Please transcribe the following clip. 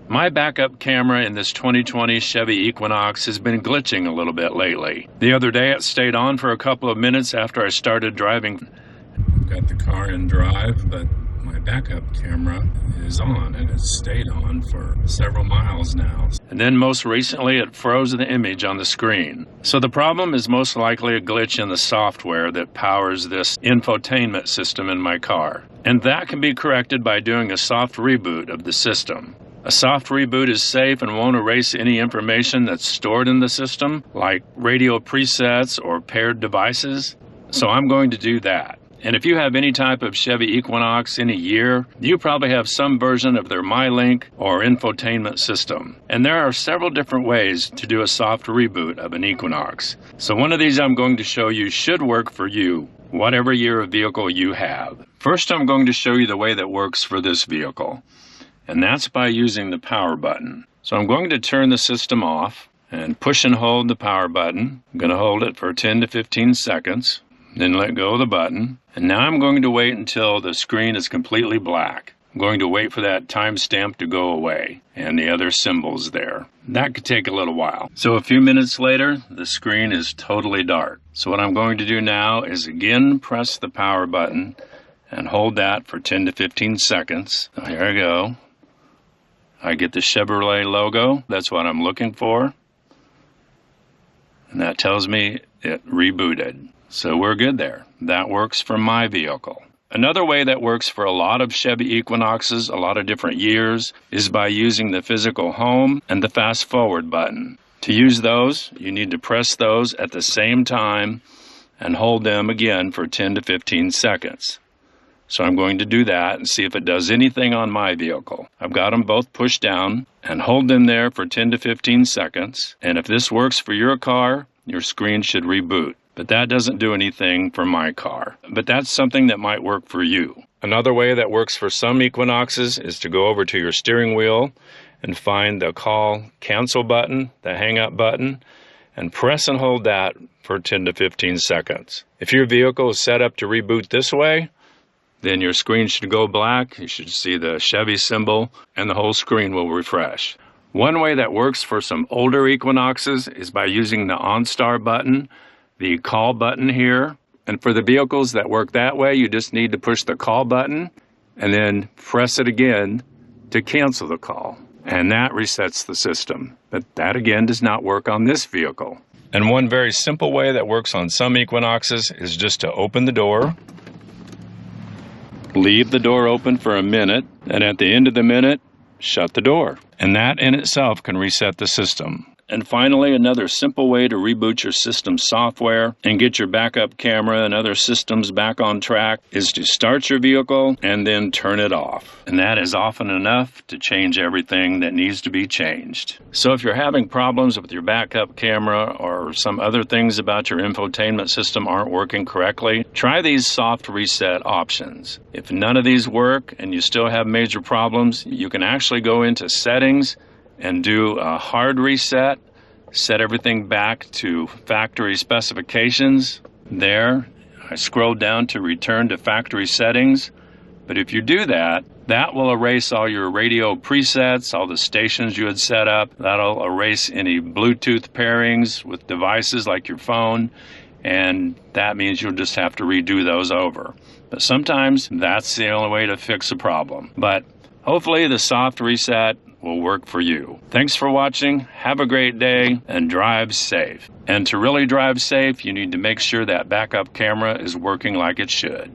My backup camera in this 2020 Chevy Equinox has been glitching a little bit lately. The other day it stayed on for a couple of minutes after I started driving. Got the car in drive, but my backup camera is on and it's stayed on for several miles now. And then most recently it froze the image on the screen. So the problem is most likely a glitch in the software that powers this infotainment system in my car. And that can be corrected by doing a soft reboot of the system. A soft reboot is safe and won't erase any information that's stored in the system, like radio presets or paired devices. So I'm going to do that. And if you have any type of Chevy Equinox any year, you probably have some version of their MyLink or infotainment system. And there are several different ways to do a soft reboot of an Equinox. So one of these I'm going to show you should work for you, whatever year of vehicle you have. First, I'm going to show you the way that works for this vehicle. And that's by using the power button. So I'm going to turn the system off and push and hold the power button. I'm going to hold it for 10 to 15 seconds, then let go of the button. And now I'm going to wait until the screen is completely black. I'm going to wait for that timestamp to go away and the other symbols there. That could take a little while. So a few minutes later, the screen is totally dark. So what I'm going to do now is again press the power button and hold that for 10 to 15 seconds. So here I go. I get the Chevrolet logo. That's what I'm looking for. And that tells me it rebooted. So we're good there. That works for my vehicle. Another way that works for a lot of Chevy Equinoxes, a lot of different years, is by using the physical home and the fast forward button. To use those, you need to press those at the same time and hold them again for 10 to 15 seconds. So I'm going to do that and see if it does anything on my vehicle. I've got them both pushed down and hold them there for 10 to 15 seconds. And if this works for your car, your screen should reboot. But that doesn't do anything for my car. But that's something that might work for you. Another way that works for some Equinoxes is to go over to your steering wheel and find the call cancel button, the hang up button, and press and hold that for 10 to 15 seconds. If your vehicle is set up to reboot this way, then your screen should go black. You should see the Chevy symbol and the whole screen will refresh. One way that works for some older Equinoxes is by using the OnStar button, the call button here. And for the vehicles that work that way, you just need to push the call button and then press it again to cancel the call. And that resets the system. But that again does not work on this vehicle. And one very simple way that works on some Equinoxes is just to open the door, leave the door open for a minute, and at the end of the minute, shut the door. And that in itself can reset the system. And finally, another simple way to reboot your system software and get your backup camera and other systems back on track is to start your vehicle and then turn it off. And that is often enough to change everything that needs to be changed. So if you're having problems with your backup camera or some other things about your infotainment system aren't working correctly, try these soft reset options. If none of these work and you still have major problems, you can actually go into settings and do a hard reset, set everything back to factory specifications. There, I scroll down to return to factory settings. But if you do that, that will erase all your radio presets, all the stations you had set up. That'll erase any Bluetooth pairings with devices like your phone. And that means you'll just have to redo those over. But sometimes that's the only way to fix a problem. But hopefully the soft reset will work for you. Thanks for watching. Have a great day and drive safe. And to really drive safe, you need to make sure that backup camera is working like it should.